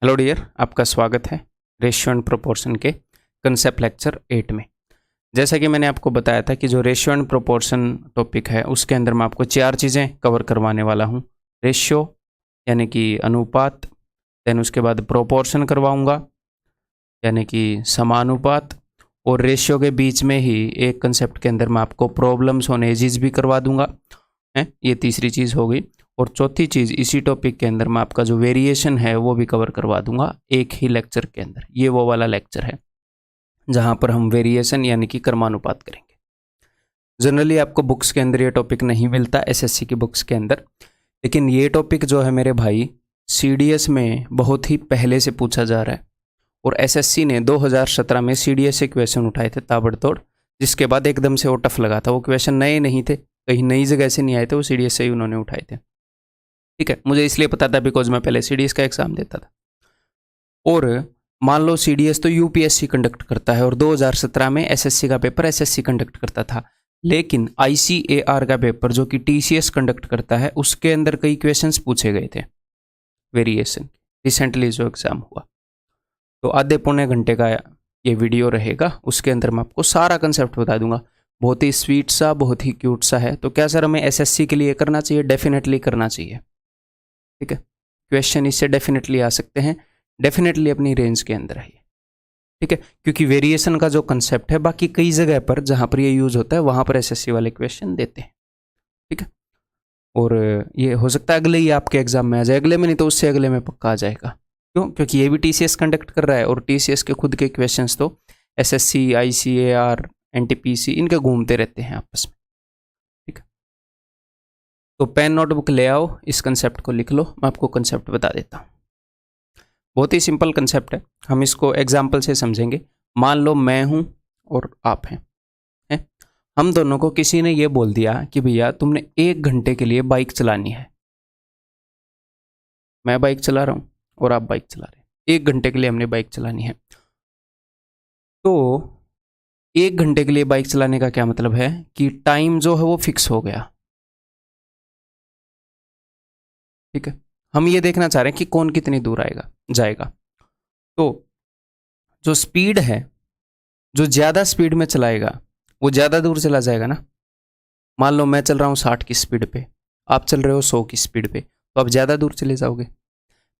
Hello dear, आपका स्वागत है रेशियो एंड प्रोपोर्शन के कंसेप्ट लेक्चर 8 में। जैसा कि मैंने आपको बताया था कि जो रेशियो एंड प्रोपोर्शन टॉपिक है उसके अंदर मैं आपको 4 चीज़ें कवर करवाने वाला हूँ। रेशियो यानी कि अनुपात, देन उसके बाद प्रोपोर्शन करवाऊँगा यानी कि समानुपात, और रेशियो के बीच में ही एक कंसेप्ट के अंदर मैं आपको प्रॉब्लम्स ऑन एजेस भी करवा दूंगा है। ये तीसरी चीज़ हो गई। और चौथी चीज़, इसी टॉपिक के अंदर मैं आपका जो वेरिएशन है वो भी कवर करवा दूंगा एक ही लेक्चर के अंदर। ये वो वाला लेक्चर है जहाँ पर हम वेरिएशन यानी कि क्रमानुपात करेंगे। जनरली आपको बुक्स के अंदर ये टॉपिक नहीं मिलता, एसएससी की बुक्स के अंदर, लेकिन ये टॉपिक जो है मेरे भाई सीडीएस में बहुत ही पहले से पूछा जा रहा है। और एसएससी ने 2017 में सीडीएस से क्वेश्चन उठाए थे ताबड़तोड़, जिसके बाद एकदम से वो टफ लगा था। वो क्वेश्चन नए नहीं थे, कहीं नई जगह से नहीं आए थे, वो सीडीएस से ही उन्होंने उठाए थे। ठीक है, मुझे इसलिए पता था बिकॉज मैं पहले सीडीएस का एग्जाम देता था। और मान लो सीडीएस तो यूपीएससी कंडक्ट करता है और 2017 में एसएससी का पेपर एसएससी कंडक्ट करता था, लेकिन आईसीएआर का पेपर जो कि टीसीएस कंडक्ट करता है उसके अंदर कई क्वेश्चंस पूछे गए थे वेरिएशन। रिसेंटली जो एग्जाम हुआ, तो आधे पौने घंटे का ये वीडियो रहेगा, उसके अंदर मैं आपको सारा कंसेप्ट बता दूंगा। बहुत ही स्वीट सा, बहुत ही क्यूट सा है। तो क्या सर हमें एसएससी के लिए करना चाहिए? डेफिनेटली करना चाहिए। ठीक है, क्वेश्चन इससे डेफिनेटली आ सकते हैं, डेफिनेटली अपनी रेंज के अंदर है ये। ठीक है, क्योंकि वेरिएशन का जो कंसेप्ट है बाकी कई जगह पर जहां पर ये यूज होता है वहां पर एसएससी वाले क्वेश्चन देते हैं। ठीक है, और ये हो सकता है अगले ही आपके एग्जाम में आ जाए, अगले में नहीं तो उससे अगले में पक्का आ जाएगा। क्यों? क्योंकि ये भी टीसीएस कंडक्ट कर रहा है और टीसीएस के खुद के क्वेश्चंस तो एसएससी, आईसीएआर, एनटीपीसी इनके घूमते रहते हैं आपस में। ठीक है, तो पेन नोटबुक ले आओ, इस कंसेप्ट को लिख लो, मैं आपको कंसेप्ट बता देता हूँ। बहुत ही सिंपल कंसेप्ट है, हम इसको एग्जाम्पल से समझेंगे। मान लो मैं हूँ और आप हैं, हम दोनों को किसी ने ये बोल दिया कि भैया तुमने 1 घंटे के लिए बाइक चलानी है। मैं बाइक चला रहा हूँ और आप बाइक चला रहे हैं, 1 घंटे के लिए हमने बाइक चलानी है। तो 1 घंटे के लिए बाइक चलाने का क्या मतलब है कि टाइम जो है वो फिक्स हो गया। ठीक है, हम ये देखना चाह रहे हैं कि कौन कितनी दूर जाएगा। तो जो स्पीड है, जो ज़्यादा स्पीड में चलाएगा वो ज़्यादा दूर चला जाएगा ना। मान लो मैं चल रहा हूँ 60 की स्पीड पे, आप चल रहे हो 100 की स्पीड पे, तो आप ज़्यादा दूर चले जाओगे।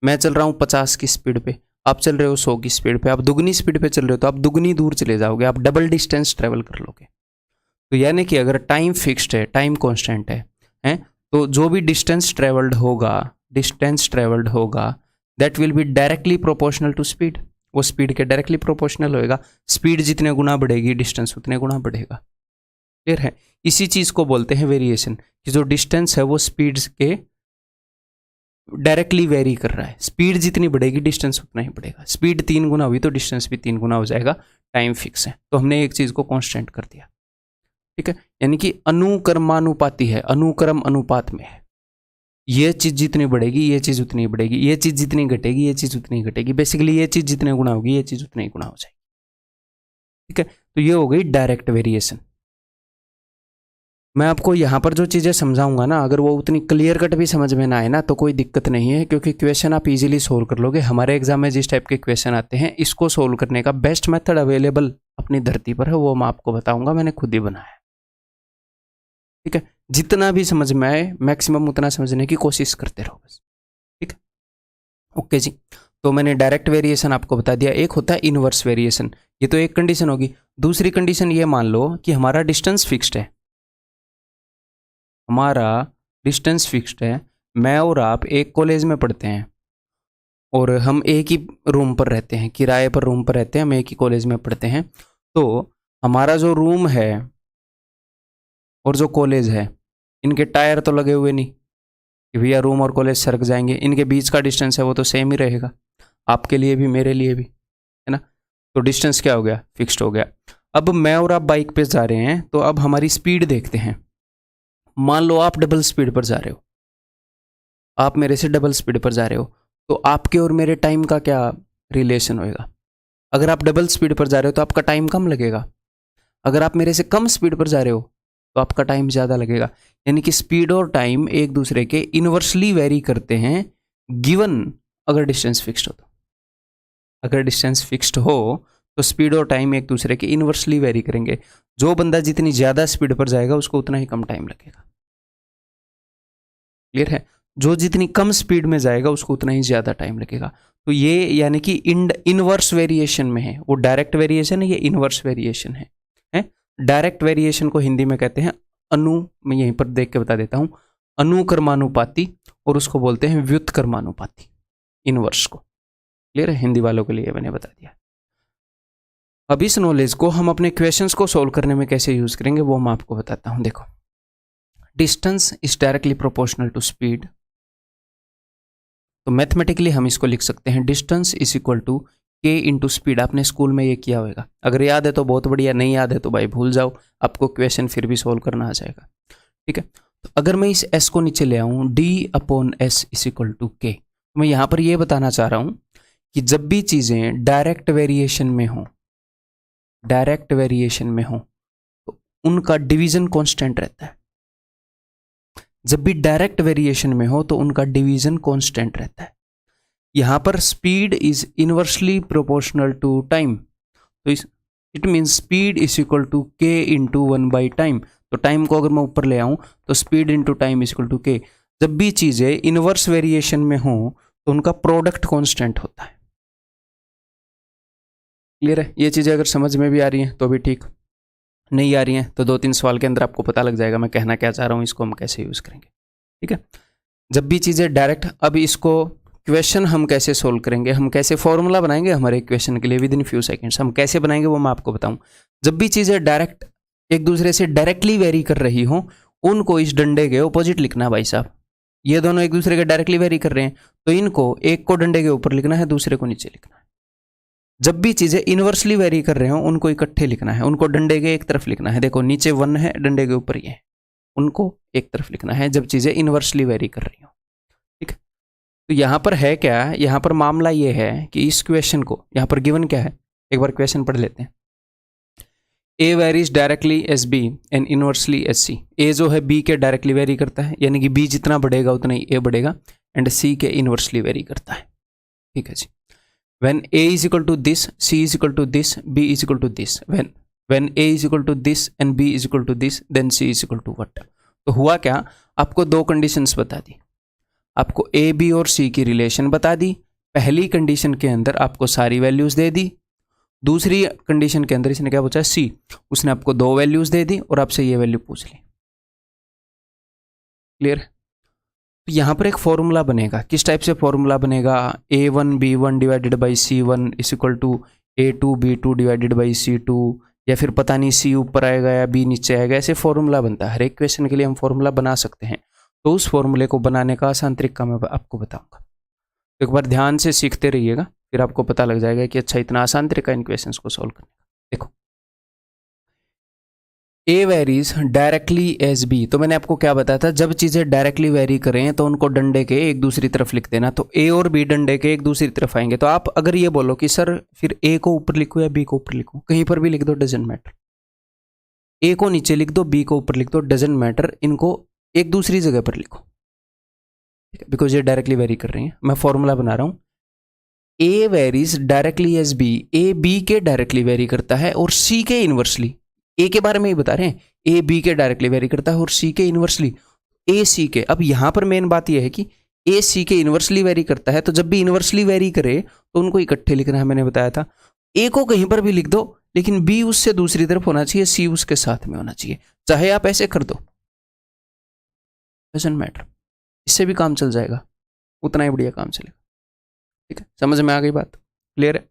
मैं चल रहा हूँ 50 की स्पीड पे, आप चल रहे हो 100 की स्पीड पे, आप दुगनी स्पीड पे चल रहे हो तो आप दुगनी दूर चले जाओगे, आप डबल डिस्टेंस ट्रेवल कर लोगे। तो यानी कि अगर टाइम फिक्स्ड है, टाइम कॉन्स्टेंट है, तो जो भी डिस्टेंस ट्रेवल्ड होगा that will be directly proportional to speed. वो स्पीड के डायरेक्टली प्रोपोर्शनल होएगा। स्पीड जितने गुना बढ़ेगी डिस्टेंस उतने गुना बढ़ेगा। क्लियर है? इसी चीज को बोलते हैं वेरिएशन, कि जो डिस्टेंस है वो स्पीड के डायरेक्टली वेरी कर रहा है। स्पीड जितनी बढ़ेगी डिस्टेंस उतना ही बढ़ेगा। स्पीड 3 गुना हुई तो डिस्टेंस भी 3 गुना हो जाएगा। टाइम फिक्स है, तो हमने एक चीज को कांस्टेंट कर दिया। ठीक है, यानी कि अनुक्रमानुपाती है, अनुक्रम अनुपात में है। ये चीज जितनी बढ़ेगी ये चीज उतनी बढ़ेगी, ये चीज जितनी घटेगी ये चीज उतनी घटेगी। बेसिकली ये चीज जितने गुना होगी ये चीज उतनी गुना हो जाएगी। ठीक है, तो ये हो गई डायरेक्ट वेरिएशन। मैं आपको यहाँ पर जो चीज़ें समझाऊंगा ना, अगर वो उतनी क्लियर कट भी समझ में ना आए ना तो कोई दिक्कत नहीं है, क्योंकि क्वेश्चन आप इजीली सोल्व कर लोगे। हमारे एग्जाम में जिस टाइप के क्वेश्चन आते हैं, इसको सोल्व करने का बेस्ट मेथड अवेलेबल अपनी धरती पर है, वो मैं आपको बताऊंगा, मैंने खुद ही बनाया है। ठीक है, जितना भी समझ में आए मैक्सिमम उतना समझने की कोशिश करते रहो बस। ठीक है, ओके जी। तो मैंने डायरेक्ट वेरिएशन आपको बता दिया। एक होता है इनवर्स वेरिएशन, ये तो एक कंडीशन होगी। दूसरी कंडीशन ये मान लो कि हमारा डिस्टेंस फिक्स्ड है, हमारा डिस्टेंस फिक्स्ड है। मैं और आप एक कॉलेज में पढ़ते हैं और हम एक ही रूम पर रहते हैं, किराए पर रूम पर रहते हैं, हम एक ही कॉलेज में पढ़ते हैं। तो हमारा जो रूम है और जो कॉलेज है, इनके टायर तो लगे हुए नहीं कि भैया रूम और कॉलेज सरक जाएंगे। इनके बीच का डिस्टेंस है वो तो सेम ही रहेगा, आपके लिए भी मेरे लिए भी, है ना। तो डिस्टेंस क्या हो गया? फिक्स्ड हो गया। अब मैं और आप बाइक पे जा रहे हैं, तो अब हमारी स्पीड देखते हैं। मान लो आप डबल स्पीड पर जा रहे हो, आप मेरे से डबल स्पीड पर जा रहे हो, तो आपके और मेरे टाइम का क्या रिलेशन होएगा? अगर आप डबल स्पीड पर जा रहे हो तो आपका टाइम कम लगेगा, अगर आप मेरे से कम स्पीड पर जा रहे हो तो आपका टाइम ज़्यादा लगेगा। यानी कि स्पीड और टाइम एक दूसरे के इनवर्सली वेरी करते हैं, गिवन अगर डिस्टेंस फिक्स्ड हो तो। अगर डिस्टेंस फिक्स्ड हो तो स्पीड और टाइम एक दूसरे के इनवर्सली वेरी करेंगे। जो बंदा जितनी ज़्यादा स्पीड पर जाएगा उसको उतना ही कम टाइम लगेगा। क्लियर है? जो जितनी कम स्पीड में जाएगा उसको उतना ही ज़्यादा टाइम लगेगा। तो ये यानी कि इनवर्स वेरिएशन में है। वो डायरेक्ट वेरिएशन है, ये इनवर्स वेरिएशन है। डायरेक्ट वेरिएशन को हिंदी में कहते हैं मैं यहीं पर देख के बता देता हूँ, अनुक्रमानुपाती, और उसको बोलते हैं व्युत्क्रमानुपाती, इनवर्स को। क्लियर है? हिंदी वालों के लिए मैंने बता दिया। अब इस नॉलेज को हम अपने क्वेश्चंस को सॉल्व करने में कैसे यूज करेंगे वो मैं आपको बताता हूं। देखो, distance is directly proportional to speed. तो मैथमेटिकली हम इसको लिख सकते हैं distance is equal to K into speed. आपने स्कूल में ये किया होगा, अगर याद है तो बहुत बढ़िया, नहीं याद है तो भाई भूल जाओ, आपको क्वेश्चन फिर भी सॉल्व करना आ जाएगा। ठीक है, तो अगर मैं इस s को नीचे ले आऊं, d/s इज इक्वल टू के, मैं यहां पर यह बताना चाह रहा हूं कि जब भी चीजें डायरेक्ट वेरिएशन में हो तो उनका डिवीजन कांस्टेंट रहता है। जब भी डायरेक्ट वेरिएशन में हो तो उनका डिवीजन कांस्टेंट रहता है। यहां पर speed is inversely proportional to time, तो it means speed is equal to K into 1 time. तो टाइम को अगर मैं ऊपर ले आऊं तो speed into time is equal to K. जब भी चीजें इनवर्स वेरिएशन में हो तो उनका प्रोडक्ट कांस्टेंट होता है। क्लियर है? ये चीजें अगर समझ में भी आ रही हैं तो भी ठीक, नहीं आ रही हैं तो 2-3 सवाल के अंदर आपको पता लग जाएगा मैं कहना क्या चाह रहा हूं, इसको हम कैसे यूज करेंगे। ठीक है, जब भी चीजें डायरेक्ट, अब इसको क्वेश्चन हम कैसे सोल्व करेंगे, हम कैसे फॉर्मूला बनाएंगे हमारे क्वेश्चन के लिए विद इन फ्यू सेकंड्स, हम कैसे बनाएंगे वो मैं आपको बताऊं। जब भी चीजें डायरेक्ट एक दूसरे से डायरेक्टली वेरी कर रही हो उनको इस डंडे के ऑपोजिट लिखना। भाई साहब, ये दोनों एक दूसरे के डायरेक्टली वेरी कर रहे हैं तो इनको, एक को डंडे के ऊपर लिखना है, दूसरे को नीचे लिखना है। जब भी चीजें इनवर्सली वेरी कर रहे हो उनको इकट्ठे लिखना है, उनको डंडे के एक तरफ लिखना है। देखो नीचे 1 है, डंडे के ऊपर ये है, उनको एक तरफ लिखना है जब चीजें इनवर्सली वेरी कर रही हो। ठीक है, तो यहां पर है क्या, यहां पर मामला ये है कि इस क्वेश्चन को, यहां पर गिवन क्या है, एक बार क्वेश्चन पढ़ लेते हैं। A varies directly as B and inversely as C. A जो है बी के डायरेक्टली वेरी करता है, यानी कि बी जितना बढ़ेगा उतना ही ए बढ़ेगा, एंड सी के इनवर्सली वेरी करता है। ठीक है जी। When A is equal to this, C is equal to this, B is equal to this. When A is equal to this and B is equal to this, then C is equal to what? तो हुआ क्या, आपको 2 conditions बता दी, आपको A, B और C की relation बता दी। पहली कंडीशन के अंदर आपको सारी वैल्यूज दे दी, दूसरी कंडीशन के अंदर इसने क्या पूछा, C, उसने आपको 2 वैल्यूज दे दी और आपसे ये वैल्यू पूछ ली। क्लियर? तो यहाँ पर एक फॉर्मूला बनेगा। किस टाइप से फॉर्मूला बनेगा, A1 B1 divided by C1 is equal to A2 B2 divided by C2, या फिर पता नहीं C ऊपर आएगा या B नीचे आएगा, ऐसे फॉर्मूला बनता है। हर एक क्वेश्चन के लिए हम फॉर्मूला बना सकते हैं। तो उस फॉर्मूले को बनाने का आसान तरीका मैं आपको बताऊंगा। तो एक बार ध्यान से सीखते रहिएगा, फिर आपको पता लग जाएगा कि अच्छा इतना आसान तरीका इन क्वेश्चन को सॉल्व करने का। देखो, ए वेरीज डायरेक्टली एस बी, तो मैंने आपको क्या बताया था, जब चीजें डायरेक्टली वेरी करें तो उनको डंडे के एक दूसरी तरफ लिख देना। तो ए और बी डंडे के एक दूसरी तरफ आएंगे। तो आप अगर ये बोलो कि सर फिर ए को ऊपर लिखो या बी को ऊपर लिखो, कहीं पर भी लिख दो, डजेंट मैटर। ए को नीचे लिख दो, बी को ऊपर लिख दो, डजेंट मैटर, इनको एक दूसरी जगह पर लिखो, बिकॉज ये डायरेक्टली वेरी कर रही है। मैं फॉर्मूला बना रहा हूं, A varies directly as B, A B के डायरेक्टली वेरी करता है और सी के इनवर्सली। ए के बारे में ही बता रहे हैं, ए बी के डायरेक्टली वेरी करता है और सी के इनवर्सली, ए सी के। अब यहां पर मेन बात यह है कि ए सी के इनवर्सली वेरी करता है, तो जब भी इनवर्सली वेरी करे तो उनको इकट्ठे लिखना है। मैंने बताया था, ए को कहीं पर भी लिख दो लेकिन बी उससे दूसरी तरफ होना चाहिए, सी उसके साथ में होना चाहिए। चाहे आप ऐसे कर दो, डजंट मैटर, इससे भी काम चल जाएगा, उतना ही बढ़िया काम चलेगा। ठीक है, समझ में आ गई बात? क्लियर है?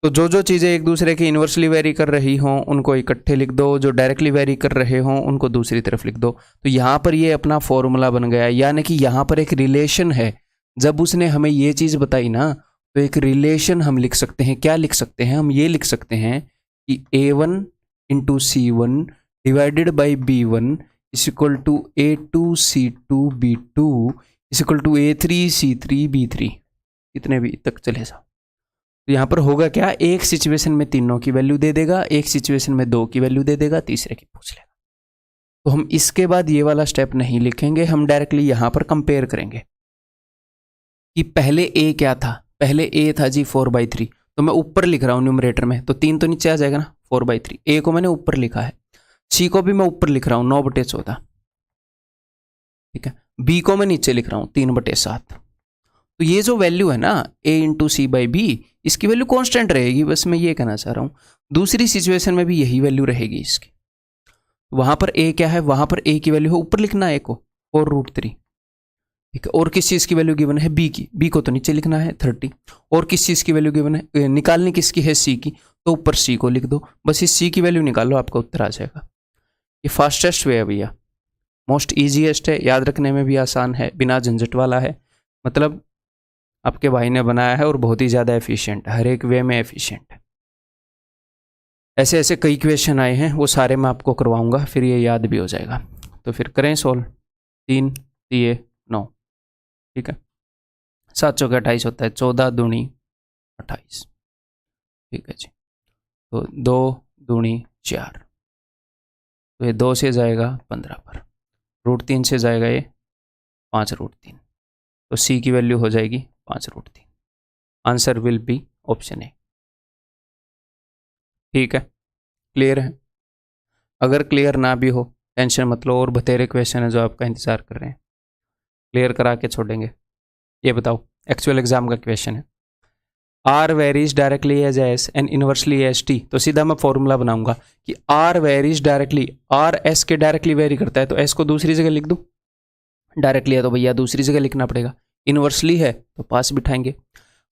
तो जो जो चीज़ें एक दूसरे की इनवर्सली वेरी कर रही हों उनको इकट्ठे लिख दो, जो डायरेक्टली वेरी कर रहे हों उनको दूसरी तरफ लिख दो। तो यहाँ पर ये अपना फॉर्मूला बन गया, यानी कि यहाँ पर एक रिलेशन है। जब उसने हमें ये चीज़ बताई ना, तो एक रिलेशन हम लिख सकते हैं। क्या लिख सकते हैं? हम ये लिख सकते हैं कि A1 into C1 divided by B1 is equal to A2 C2 B2 is equal to A3 C3 B3। इतने भी तक चले जाओ। तो यहाँ पर होगा क्या, एक सिचुएशन में तीनों की वैल्यू दे देगा, एक सिचुएशन में 2 की वैल्यू दे देगा, तीसरे की पूछ लेगा। तो हम इसके बाद ये वाला स्टेप नहीं लिखेंगे, हम डायरेक्टली यहाँ पर कंपेयर करेंगे कि पहले ए क्या था। पहले ए था जी 4/3, तो मैं ऊपर लिख रहा हूँ न्यूमरेटर में, तो 3 तो नीचे आ जाएगा ना, 4/3। ए को मैंने ऊपर लिखा है, सी को भी मैं ऊपर लिख रहा हूँ 9/14, ठीक है। बी को मैं नीचे लिख रहा हूँ 3/7। तो ये जो वैल्यू है ना a into C by B, इसकी वैल्यू कांस्टेंट रहेगी, बस मैं ये कहना चाह रहा हूँ। दूसरी सिचुएशन में भी यही वैल्यू रहेगी इसकी। वहां पर a क्या है, वहां पर a की वैल्यू है, ऊपर लिखना है a को 4√3, ठीक है। और किस चीज की वैल्यू गिवन है, b की, b को तो नीचे लिखना है 30। और किस चीज की वैल्यू गिवन है, निकालनी किसकी है, c की, तो ऊपर c को लिख दो, बस इस c की वैल्यू निकालो, आपका उत्तर आ जाएगा। ये फास्टेस्ट वे है भैया, मोस्ट ईजीएस्ट है, याद रखने में भी आसान है, बिना झंझट वाला है, मतलब आपके भाई ने बनाया है और बहुत ही ज़्यादा एफिशिएंट है, हर एक वे में एफिशिएंट है। ऐसे ऐसे कई क्वेश्चन आए हैं, वो सारे मैं आपको करवाऊंगा, फिर ये याद भी हो जाएगा। तो फिर करें सोल्व। 3 3 9, ठीक है। 7 चौके 28 होता है, 14 दूनी 28, ठीक है जी। तो 2 दूनी 4, तो ये 2 से जाएगा 15 पर, √3 से जाएगा ये 5√3, तो सी की वैल्यू हो जाएगी 5√3। Answer will be option A, ठीक है। क्लियर है? अगर क्लियर ना भी हो टेंशन मत लो, और बतेरे क्वेश्चन है जो आपका इंतजार कर रहे हैं, क्लियर करा के छोड़ेंगे। ये बताओ, एक्चुअल एग्जाम का क्वेश्चन है, R varies directly as S and inversely as T. तो सीधा मैं फॉर्मूला बनाऊंगा कि R varies directly, R S के डायरेक्टली वेरी करता है, तो एस को दूसरी जगह लिख दूं, डायरेक्टली है तो भैया दूसरी जगह लिखना पड़ेगा, इनवर्सली है तो पास बिठाएंगे।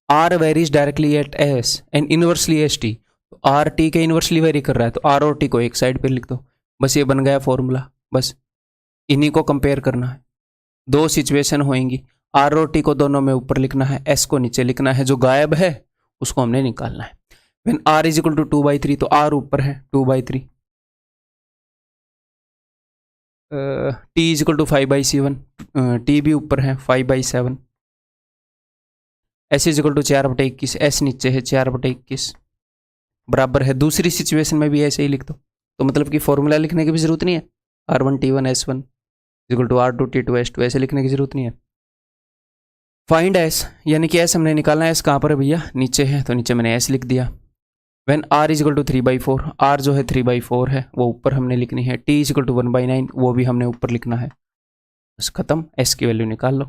R varies directly at S and inversely as T, तो आर टी के इनवर्सली वेरी कर रहा है, तो आर और टी को एक साइड पे लिख दो, बस ये बन गया फॉर्मूला। बस इन्हीं को कंपेयर करना है, दो सिचुएशन होंगी, आर और टी को दोनों में ऊपर लिखना है, एस को नीचे लिखना है, जो गायब है उसको हमने निकालना है। When R is equal to 2/3, तो आर ऊपर है 2/3, T is equal to 5/7, T भी ऊपर है 5/7, S is equal to 4/21, S नीचे है 4/21, बराबर है। दूसरी सिचुएशन में भी ऐसे ही लिख दो, तो मतलब कि फॉर्मूला लिखने की भी जरूरत नहीं है, R1T1 S1 equal to R2T2 S2 ऐसे लिखने की जरूरत नहीं है। फाइंड एस, यानी कि एस हमने निकालना है, एस कहाँ पर है भैया, नीचे है, तो नीचे मैंने एस लिख दिया। When R is equal to 3/4, R जो है 3/4 है वो ऊपर हमने लिखनी है, टी इज इक्वल टू 1/9 वो भी हमने ऊपर लिखना है, बस खत्म। एस की वैल्यू निकाल लो,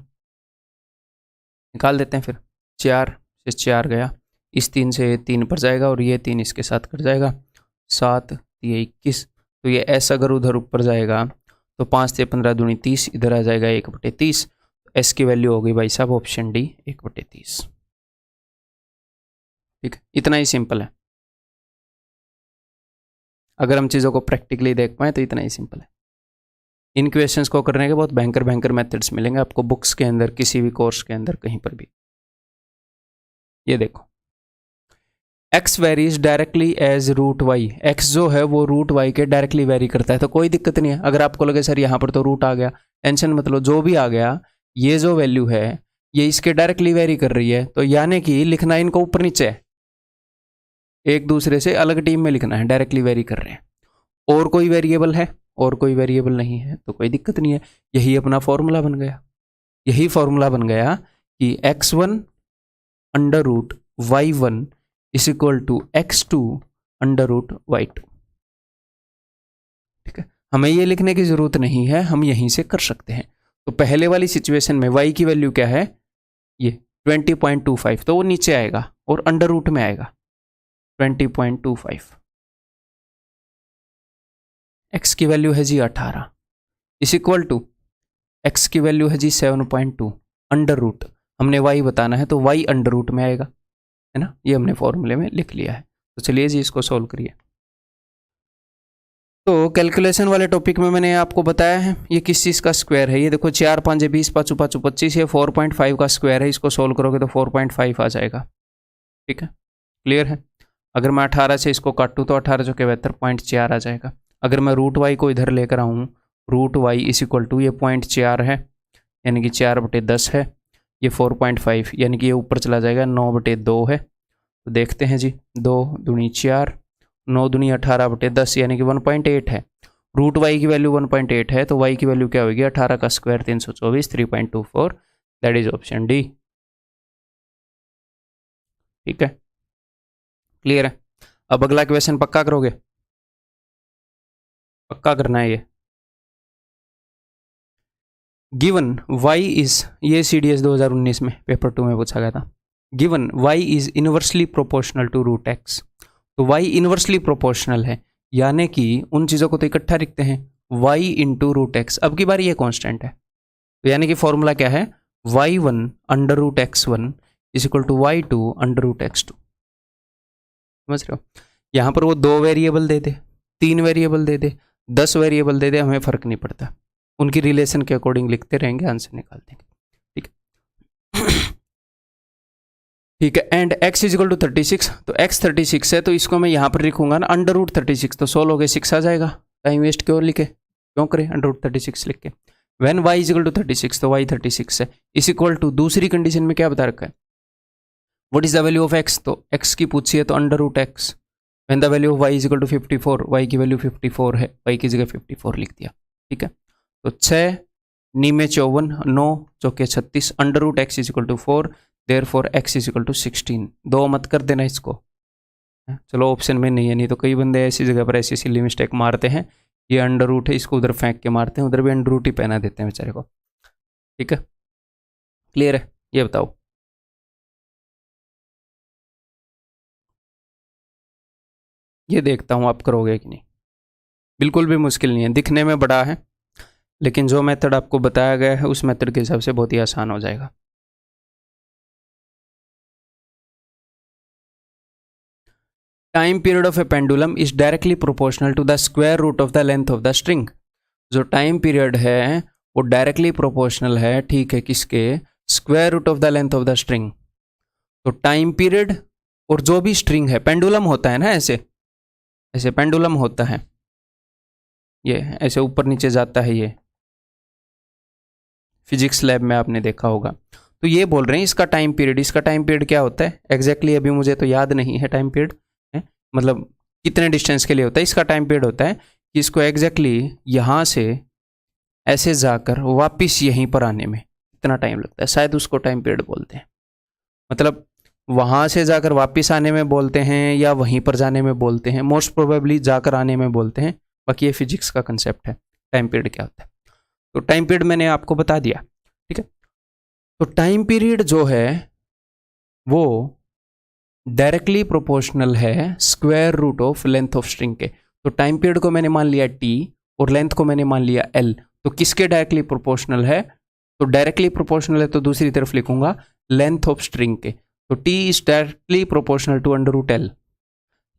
निकाल देते हैं फिर। 4 से 4 गया, इस 3 से 3 पर जाएगा और ये 3 इसके साथ कट जाएगा, 7 ये 21, तो ये एस अगर उधर ऊपर जाएगा तो 5 से 15 दूनी 30, इधर आ जाएगा 1/30, एस की वैल्यू हो गई भाई साहब ऑप्शन डी 1/30, ठीक है। इतना ही सिंपल है, अगर हम चीज़ों को प्रैक्टिकली देख पाए तो इतना ही सिंपल है। इन क्वेश्चंस को करने के बहुत भयंकर भयंकर मेथड्स मिलेंगे आपको बुक्स के अंदर, किसी भी कोर्स के अंदर, कहीं पर भी। ये देखो, x varies directly as √y, x जो है वो √y के डायरेक्टली वेरी करता है, तो कोई दिक्कत नहीं है। अगर आपको लगे सर यहाँ पर तो रूट आ गया, टेंशन मत लो, जो भी आ गया, ये जो वैल्यू है ये इसके डायरेक्टली वेरी कर रही है, तो यानी कि लिखना इनको ऊपर नीचे है, एक दूसरे से अलग टीम में लिखना है, डायरेक्टली वेरी कर रहे हैं। और कोई वेरिएबल है, और कोई वेरिएबल नहीं है, तो कोई दिक्कत नहीं है। यही अपना फॉर्मूला बन गया, यही फॉर्मूला बन गया कि x1 under root y1 is equal to x2 under root y2, ठीक है। हमें ये लिखने की जरूरत नहीं है, हम यहीं से कर सकते हैं। तो पहले वाली सिचुएशन में y की वैल्यू क्या है, ये 20.25, तो वो नीचे आएगा और अंडर रूट में आएगा 20.25। x की वैल्यू है जी 18 इस इक्वल टू x की वैल्यू है जी 7.2 अंडर रूट, हमने y बताना है तो y अंडर रूट में आएगा, है ना। ये हमने फॉर्मूले में लिख लिया है। तो चलिए जी इसको सॉल्व करिए। तो कैलकुलेशन वाले टॉपिक में मैंने आपको बताया है ये किस चीज़ का स्क्वायर है। ये देखो 4 5 20 5 5 25, ये 4.5 का स्क्वायर है, इसको सॉल्व करोगे तो 4.5 आ जाएगा, ठीक है। क्लियर है? अगर मैं 18 से इसको काटूँ तो 18 जो के 72.4 आ जाएगा। अगर मैं √y को इधर लेकर आऊँ, √y इस इक्वल टू ये 0.4 है, यानी कि 4/10 है, ये 4.5 यानी कि ये ऊपर चला जाएगा, 9/2 है। तो देखते हैं जी, 2 दूनी 4, 9 दूनी 18/10 यानी कि 1.8 है। √y की वैल्यू 1.8 है, तो y की वैल्यू क्या होगी, 18 का square 324, 3.24, that is option D, ठीक है। क्लियर है। अब अगला क्वेश्चन पक्का करोगे, पक्का करना है ये। गिवन y इज, ये CDS 2019 में पेपर 2 में पूछा गया था। Given y is inversely proportional to root x, तो y इनवर्सली प्रोपोर्शनल है, यानी कि उन चीज़ों को तो इकट्ठा लिखते हैं, y इंटू रूट एक्स। अब की बार ये कांस्टेंट है, तो यानी कि फॉर्मूला क्या है, y1 under root x1 is equal to y2 under root x2। समझ रहे हो, यहाँ पर वो 2 वेरिएबल दे दे, 3 वेरिएबल दे दे, 10 वेरिएबल दे दे, हमें फ़र्क नहीं पड़ता, उनकी रिलेशन के अकॉर्डिंग लिखते रहेंगे, आंसर निकाल देंगे। ठीक है ठीक है। And x is equal to 36, तो x 36 है, तो इसको मैं यहाँ पर लिखूंगा ना अंडर रूट 36, तो 16 हो गए 6 आ जाएगा। टाइम वेस्ट क्यों लिखे, क्यों करें अंडर रूट 36 लिख के। When y is equal to 36, तो y 36 है, इस इक्वल टू दूसरी कंडीशन में क्या बता रखा है, what is the value of x, तो x की पूछी है तो under root x। When the value of y is equal to 54, y की वैल्यू 54 है, y की जगह 54 लिख दिया। ठीक है, तो 6 नी में 54, 9 चौके 36, under root x is equal to 4, therefore x is equal to 16। 2 मत कर देना इसको, चलो ऑप्शन में नहीं है, नहीं तो कई बंदे ऐसी जगह पर ऐसी सिली मिस्टेक मारते हैं, ये अंडर रूट है, इसको उधर फेंक के मारते हैं, उधर भी अंडर रूट ही पहना देते हैं बेचारे को। ठीक है, क्लियर है, ये बताओ। ये देखता हूँ आप करोगे कि नहीं। बिल्कुल भी मुश्किल नहीं है, दिखने में बड़ा है, लेकिन जो मेथड आपको बताया गया है उस मेथड के हिसाब से बहुत ही आसान हो जाएगा। Time period of a pendulum is directly proportional to the square root of the length of the string. जो टाइम पीरियड है वो डायरेक्टली प्रोपोर्शनल है, ठीक है, किसके, square root of the length of the string. तो टाइम पीरियड और जो भी स्ट्रिंग है, पेंडुलम होता है ना, ऐसे ऐसे पेंडुलम होता है, ये ऐसे ऊपर नीचे जाता है, ये फिजिक्स लैब में आपने देखा होगा। तो ये बोल रहे हैं इसका टाइम पीरियड क्या होता है एग्जैक्टली, अभी मुझे तो याद नहीं है टाइम पीरियड है, मतलब कितने डिस्टेंस के लिए होता है। इसका टाइम पीरियड होता है कि इसको एग्जैक्टली यहाँ से ऐसे जाकर वापस यहीं पर आने में इतना टाइम लगता है, शायद उसको टाइम पीरियड बोलते हैं। मतलब वहाँ से जाकर वापस आने में बोलते हैं या वहीं पर जाने में बोलते हैं, मोस्ट प्रोबेबली जाकर आने में बोलते हैं, बाकी ये फिजिक्स का कंसेप्ट है टाइम पीरियड क्या होता है। तो टाइम पीरियड मैंने आपको बता दिया, ठीक है। तो टाइम पीरियड जो है वो डायरेक्टली प्रोपोर्शनल है square root of length of string के। तो टाइम पीरियड को मैंने मान लिया t और लेंथ को मैंने मान लिया l, तो किसके डायरेक्टली प्रोपोर्शनल है, तो डायरेक्टली प्रोपोर्शनल है तो दूसरी तरफ लिखूंगा लेंथ ऑफ स्ट्रिंग के। तो t is directly proportional to under root l,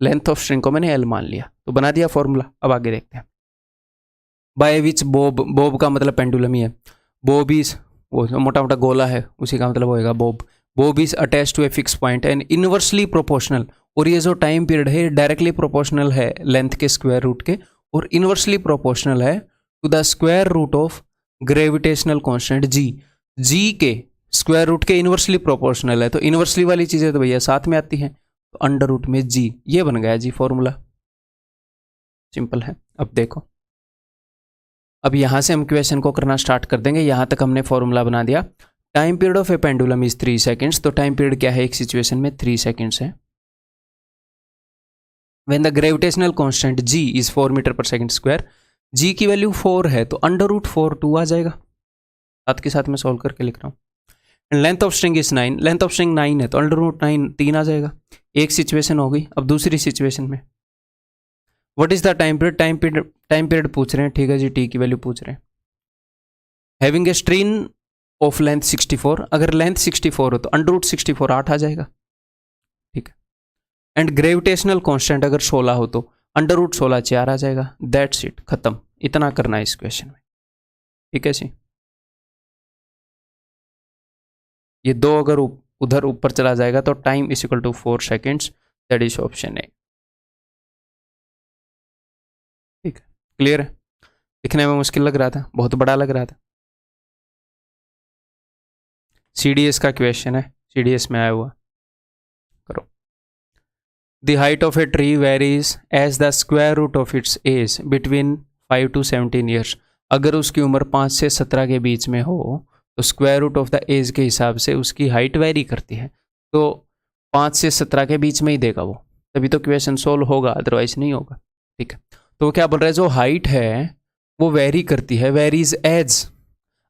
length of string को मैंने l मान लिया, तो बना दिया फॉर्मूला। अब आगे देखते हैं। बाय विच बॉब का मतलब पेंडुलम ही है, बॉब इज वो मोटा मोटा गोला है उसी का मतलब होएगा bob is attach to a fix point and inversely proportional. और ये जो टाइम पीरियड है डायरेक्टली प्रोपोर्शनल है लेंथ के स्क्वायर रूट के और इनवर्सली प्रोपोर्शनल है to the square root of gravitational constant g के स्क्वायर रूट के इनवर्सली प्रोपोर्शनल है। तो इनवर्सली वाली चीज़ें तो भैया साथ में आती हैं, तो अंडर रूट में जी, ये बन गया जी फॉर्मूला, सिंपल है। अब देखो, अब यहाँ से हम क्वेश्चन को करना स्टार्ट कर देंगे। यहाँ तक हमने फॉर्मूला बना दिया। Time period of a pendulum is 3 seconds, तो टाइम पीरियड क्या है एक सिचुएशन में 3 सेकेंड्स है। When the gravitational constant g is 4 meter per second square, g की वैल्यू 4 है तो अंडर रूट 4 2 आ जाएगा, साथ के साथ मैं सॉल्व करके लिख रहा हूँ। And length of string is 9, length of string 9 है तो अंडर रूट 9 3 आ जाएगा। एक सिचुएशन हो गई। अब दूसरी सिचुएशन में what is the time period, time period पूछ रहे हैं, ठीक है जी, टी की वैल्यू पूछ रहे हैं। Having a string of length 64, अगर लेंथ 64 हो तो अंडर रूट 64 8 आ जाएगा, ठीक है। एंड ग्रेविटेशनल कांस्टेंट अगर 16 हो तो अंडर रूट 16 4 आ जाएगा। दैट्स इट, खत्म। इतना करना है इस क्वेश्चन में, ठीक है जी। ये 2 अगर उधर ऊपर चला जाएगा तो time is equal to 4 seconds, that is option A, ठीक है। क्लियर है, दिखने में मुश्किल लग रहा था, बहुत बड़ा लग रहा था। CDS का क्वेश्चन है, CDS में आया हुआ, करो। The height of a tree varies as the square root of its age between 5 to 17 years. अगर उसकी उम्र 5 से 17 के बीच में हो तो square root of the age के हिसाब से उसकी हाइट वेरी करती है, तो 5 से 17 के बीच में ही देगा वो, तभी तो क्वेश्चन सोल्व होगा, अदरवाइज नहीं होगा। ठीक है, तो वो क्या बोल रहा है, जो हाइट है वो वेरी करती है, वेरीज एज।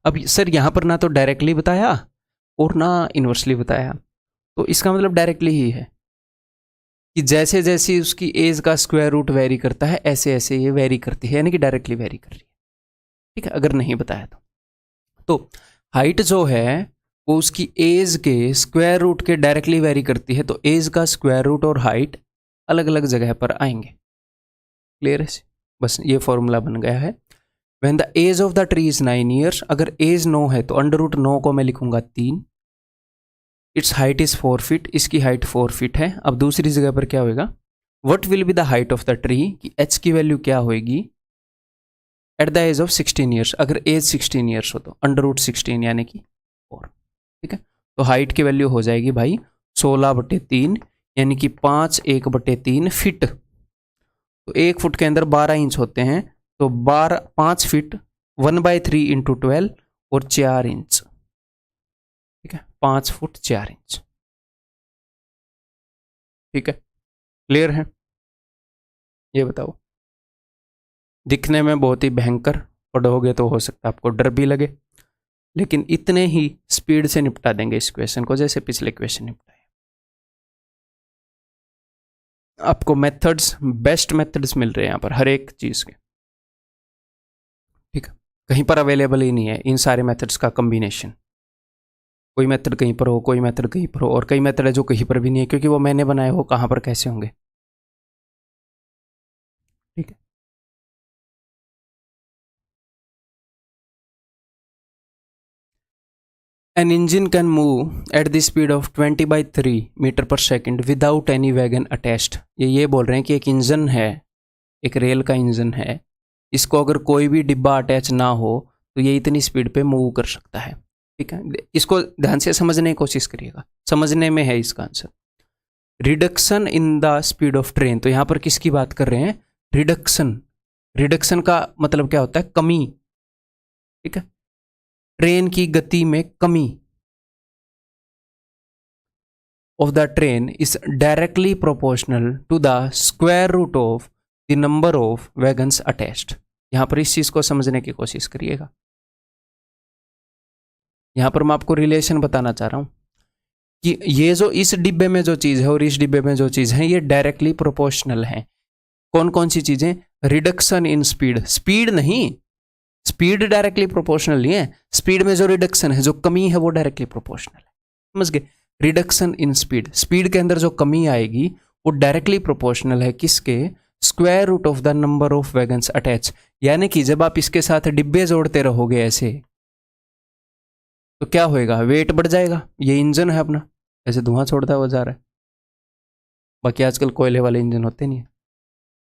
अब सर यहाँ पर ना तो डायरेक्टली बताया और ना इन्वर्सली बताया, तो इसका मतलब डायरेक्टली ही है कि जैसे जैसे उसकी एज का स्क्वायर रूट वेरी करता है ऐसे ऐसे ये वेरी करती है, यानी कि डायरेक्टली वेरी कर रही है। ठीक है, अगर नहीं बताया तो हाइट जो है वो उसकी एज के स्क्वायर रूट के डायरेक्टली वेरी करती है, तो एज का स्क्वायर रूट और हाइट अलग अलग जगह पर आएंगे। क्लियर है? बस ये फॉर्मूला बन गया है। When the age of the tree is 9 years, अगर एज 9 है तो अंडर रूट 9 को मैं लिखूंगा 3। इट्स हाइट इज 4 फीट, इसकी हाइट 4 फीट है। अब दूसरी जगह पर क्या होगा, what will be the height of the tree, कि एच की वैल्यू क्या होगी at the age of 16 years, अगर एज 16 ईयर्स हो तो अंडर रूट 16 यानी कि 4। ठीक है, तो हाइट की वैल्यू हो जाएगी भाई 16/3 यानी कि 5 1/3 फिट। तो 1 फुट के अंदर 12 इंच होते हैं, तो 5 फीट 1/3 इंटू 12 और 4 इंच। ठीक है, 5 फुट 4 इंच। ठीक है, क्लियर है? ये बताओ, दिखने में बहुत ही भयंकर पढ़ोगे तो हो सकता है आपको डर भी लगे, लेकिन इतने ही स्पीड से निपटा देंगे इस क्वेश्चन को जैसे पिछले क्वेश्चन निपटाए। आपको मेथड्स, बेस्ट मेथड्स मिल रहे हैं यहाँ पर हर एक चीज के। ठीक है, कहीं पर अवेलेबल ही नहीं है इन सारे मेथड्स का कॉम्बिनेशन। कोई मेथड कहीं पर हो, कोई मेथड कहीं पर हो, और कई मेथड है जो कहीं पर भी नहीं है, क्योंकि वो मैंने बनाए हो कहाँ पर कैसे होंगे। ठीक है, An engine can move at the speed of 20/3 metre per second without any wagon attached. ये बोल रहे हैं कि एक इंजन है, एक रेल का इंजन है, इसको अगर कोई भी डिब्बा अटैच ना हो तो ये इतनी स्पीड पे मूव कर सकता है। ठीक है, इसको ध्यान से समझने की कोशिश करिएगा, समझने में है इसका answer. Reduction in the speed of train, तो यहाँ पर किसकी बात कर रहे हैं, रिडक्शन। रिडक्शन का मतलब क्या होता है, कमी। ठीक है, ट्रेन की गति में कमी of the train is directly proportional to the square root of the number of wagons attached. यहां पर इस चीज को समझने की कोशिश करिएगा। यहां पर मैं आपको रिलेशन बताना चाह रहा हूं कि ये जो इस डिब्बे में जो चीज है और इस डिब्बे में जो चीज है ये डायरेक्टली प्रोपोर्शनल है। कौन कौन सी चीजें, रिडक्शन इन स्पीड, स्पीड नहीं, स्पीड डायरेक्टली प्रोपोर्शनल नहीं है, स्पीड में जो रिडक्शन है, जो कमी है वो डायरेक्टली प्रोपोर्शनल है। समझ गए, रिडक्शन इन स्पीड, स्पीड के अंदर जो कमी आएगी वो डायरेक्टली प्रोपोर्शनल है किसके, square root of the number of wagons attach. यानी कि जब आप इसके साथ डिब्बे जोड़ते रहोगे ऐसे तो क्या होएगा, वेट बढ़ जाएगा। ये इंजन है अपना, ऐसे धुआं छोड़ता हुआ जा रहा है, बाकी आजकल कोयले वाले इंजन होते नहीं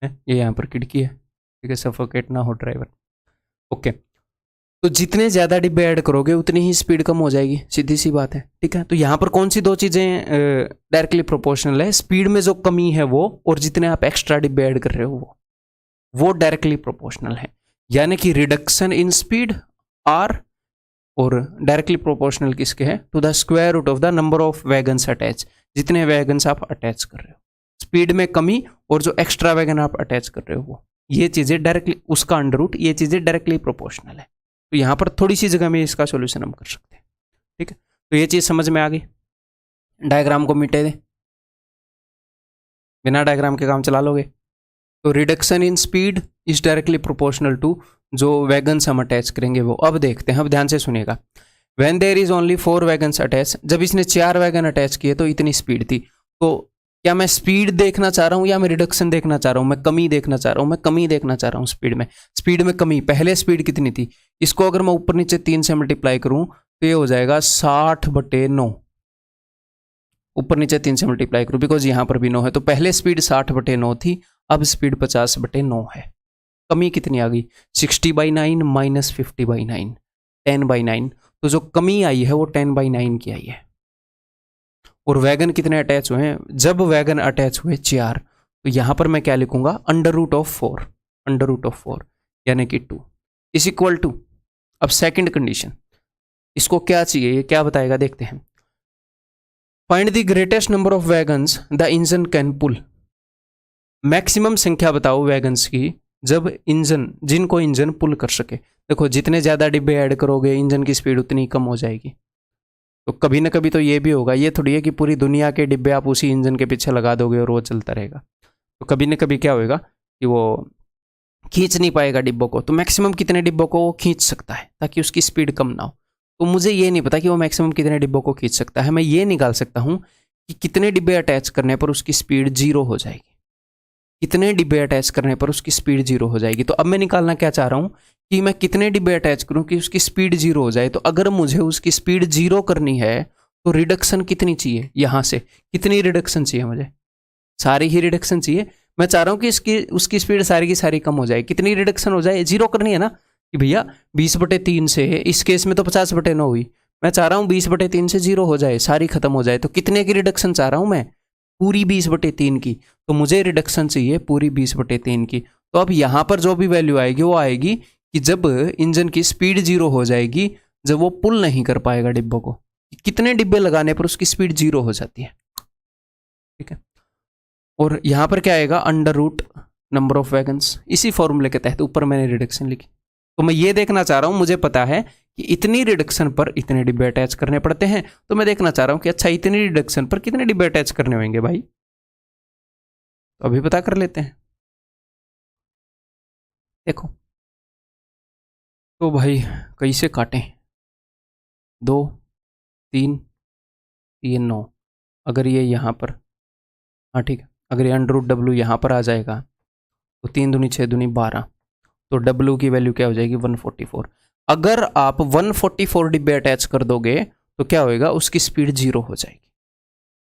है। ये यहाँ पर खिड़की है, ठीक है, सफोकेट ना हो ड्राइवर। ओके, तो जितने ज्यादा डिब्बे ऐड करोगे उतनी ही स्पीड कम हो जाएगी, सीधी सी बात है। ठीक है, तो यहां पर कौन सी दो चीजें डायरेक्टली प्रोपोर्शनल है, स्पीड में जो कमी है वो, और जितने आप एक्स्ट्रा डिब्बे ऐड कर रहे हो वो डायरेक्टली प्रोपोर्शनल है। यानी कि रिडक्शन इन स्पीड आर, और डायरेक्टली प्रोपोर्शनल किसके है, to the square root of the number of wagons attach, जितने वैगन्स आप अटैच कर रहे हो। स्पीड में कमी और जो एक्स्ट्रा वैगन आप अटैच कर रहे हो वो, ये चीजें डायरेक्टली, उसका अंडर रूट, ये चीजें डायरेक्टली प्रोपोर्शनल है। तो यहां पर थोड़ी सी जगह में इसका सॉल्यूशन हम कर सकते हैं। ठीक है, तो ये चीज समझ में आ गई। डायग्राम को मिटे दे, बिना डायग्राम के काम चला लोगे। तो reduction in speed is directly proportional to जो वैगन्स हम अटैच करेंगे वो। अब देखते हैं, अब ध्यान से सुनिएगा। When there is only 4 wagons attach, जब इसने 4 वैगन अटैच किए तो इतनी स्पीड थी। तो क्या मैं स्पीड देखना चाह रहा हूं या मैं रिडक्शन देखना चाह रहा हूं, मैं कमी देखना चाह रहा हूं, मैं कमी देखना चाह रहा हूं स्पीड में। स्पीड में कमी, पहले स्पीड कितनी थी, इसको अगर मैं ऊपर नीचे 3 से मल्टीप्लाई करूं तो ये हो जाएगा 60/9। ऊपर नीचे 3 से मल्टीप्लाई करूं बिकॉज यहां पर भी 9 है, तो पहले स्पीड 60/9 थी, अब स्पीड 50/9 है। कमी कितनी आ गई, 60/9 माइनस 50/9, 10/9। तो जो कमी आई है वो 10/9 की आई है। और वैगन कितने अटैच हुए हैं, जब वैगन अटैच हुए 4, तो यहां पर मैं क्या लिखूंगा, under root of 4, under root of 4 यानी कि 2 इज इक्वल टू। अब सेकंड कंडीशन, इसको क्या चाहिए, ये क्या बताएगा देखते हैं। Find the greatest number of wagons the engine can pull. Maximum संख्या बताओ वैगन्स की जब इंजन, जिनको इंजन पुल कर सके। देखो जितने ज़्यादा डिब्बे ऐड करोगे इंजन की स्पीड उतनी कम हो जाएगी। तो कभी ना कभी तो ये भी होगा, ये थोड़ी है कि पूरी दुनिया के डिब्बे आप उसी इंजन के पीछे लगा दोगे और वो चलता रहेगा। तो कभी ना कभी क्या होएगा कि वो खींच नहीं पाएगा डिब्बों को। तो मैक्सिमम कितने डिब्बों को वो खींच सकता है ताकि उसकी स्पीड कम ना हो। तो मुझे ये नहीं पता कि वो मैक्सिमम कितने डिब्बों को खींच सकता है। मैं ये निकाल सकता हूँ कि कितने डिब्बे अटैच करने पर उसकी स्पीड 0 हो जाएगी, कितने डिब्बे अटैच करने पर उसकी स्पीड 0 हो जाएगी। तो अब मैं निकालना क्या चाह रहा हूँ कि मैं कितने डिब्बे अटैच करूँ कि उसकी स्पीड 0 हो जाए। तो अगर मुझे उसकी स्पीड 0 करनी है तो रिडक्शन कितनी चाहिए, यहाँ से कितनी रिडक्शन चाहिए मुझे, सारी ही रिडक्शन चाहिए। मैं चाह रहा हूँ कि इसकी उसकी स्पीड सारी की सारी कम हो जाए। कितनी रिडक्शन हो जाए, 0 करनी है ना कि भैया 20/3 से, इस केस में तो 50/9 हुई, मैं चाह रहा हूँ 20/3 से 0 हो जाए, सारी खत्म हो जाए। तो कितने की रिडक्शन चाह रहा हूँ मैं, पूरी 20/3 की। तो मुझे रिडक्शन चाहिए पूरी 20/3 की। तो अब यहाँ पर जो भी वैल्यू आएगी वो आएगी कि जब इंजन की स्पीड 0 हो जाएगी, जब वो पुल नहीं कर पाएगा डिब्बों को, कितने डिब्बे लगाने पर उसकी स्पीड 0 हो जाती है। ठीक है, और यहाँ पर क्या आएगा, under root number of wagons. इसी फॉर्मूले के तहत ऊपर मैंने रिडक्शन लिखी। तो मैं ये देखना चाह रहा हूँ, मुझे पता है कि इतनी रिडक्शन पर इतने डिब्बे अटैच करने पड़ते हैं। तो मैं देखना चाह रहा हूँ कि अच्छा इतनी रिडक्शन पर कितने डिब्बे अटैच करने होंगे भाई। तो अभी पता कर लेते हैं। देखो तो भाई कैसे काटें, 2 3 3 9, अगर ये यहाँ पर, हाँ ठीक है, अगर ये अंडर रूट डब्ल्यू यहाँ पर आ जाएगा तो 3 दूनी 6 दूनी 12, तो डब्ल्यू की वैल्यू क्या हो जाएगी 144। अगर आप 144 डिब्बे अटैच कर दोगे तो क्या होएगा, उसकी स्पीड 0 हो जाएगी।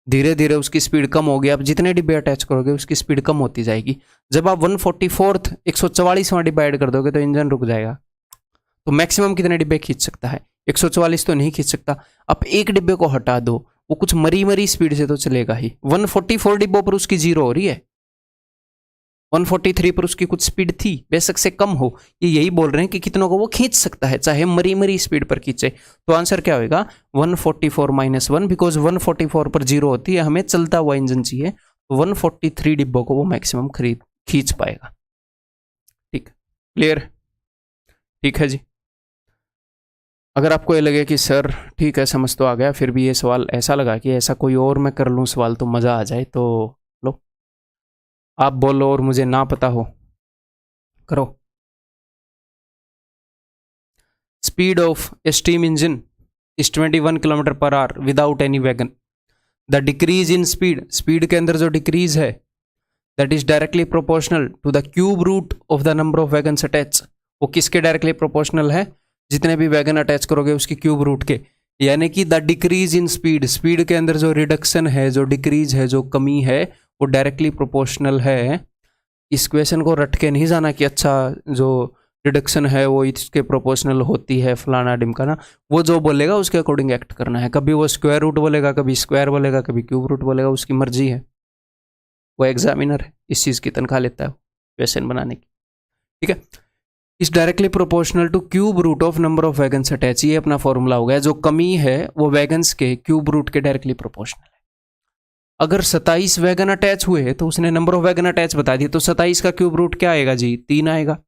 धीरे धीरे उसकी स्पीड कम होगी, आप जितने डिब्बे अटैच करोगे उसकी स्पीड कम होती जाएगी। जब आप 144th 144वां डिब्बा ऐड कर दोगे तो इंजन रुक जाएगा। तो मैक्सिमम कितने डिब्बे खींच सकता है, 144 तो नहीं खींच सकता। आप एक डिब्बे को हटा दो, वो कुछ मरी मरी स्पीड से तो चलेगा ही। 144 डिब्बों पर उसकी 0 हो रही है, 143 पर उसकी कुछ स्पीड थी, बेशक से कम हो। ये यही बोल रहे हैं कि कितनों को वो खींच सकता है, चाहे मरी मरी स्पीड पर खींचे। तो आंसर क्या होगा 144 - 1, बिकॉज 144 पर 0 होती है, हमें चलता हुआ इंजन चाहिए। तो 143 डिब्बों को वो मैक्सिमम खींच पाएगा। ठीक, क्लियर, ठीक है जी। अगर आपको ये लगे कि सर ठीक है समझ तो आ गया, फिर भी ये सवाल ऐसा लगा कि ऐसा कोई और मैं कर लूँ सवाल तो मज़ा आ जाए, तो लो आप बोलो, और मुझे ना पता हो करो। Speed of a steam engine is 21 km/h without any wagon. The decrease in speed, speed के अंदर जो डिक्रीज है, that is directly proportional to the cube root of the number of wagons attach. वो किसके डायरेक्टली प्रोपोर्शनल है, जितने भी wagon attach करोगे उसकी क्यूब रूट के। यानी कि the decrease in speed, speed के अंदर जो रिडक्शन है, जो डिक्रीज है, जो कमी है, वो डायरेक्टली प्रोपोर्शनल है। इस क्वेश्चन को रट के नहीं जाना कि अच्छा जो रिडक्शन है वो इसके प्रोपोर्शनल होती है फलाना डिमकाना। वो जो बोलेगा उसके अकॉर्डिंग एक्ट करना है। कभी वो स्क्वायर रूट बोलेगा, कभी स्क्वायर बोलेगा, कभी क्यूब रूट बोलेगा, उसकी मर्जी है। वो एग्जामिनर है, इस चीज़ की तनख्वाह लेता है क्वेश्चन बनाने की। ठीक है, is directly proportional to cube root of number of wagons attach. ये अपना फॉर्मूला हो गया। जो कमी है वो वैगन्स के क्यूब रूट के डायरेक्टली प्रोपोर्शनल है। अगर 27 वैगन अटैच हुए तो उसने नंबर ऑफ वैगन अटैच बता दिया, तो 27 का क्यूब रूट क्या आएगा जी, 3 आएगा।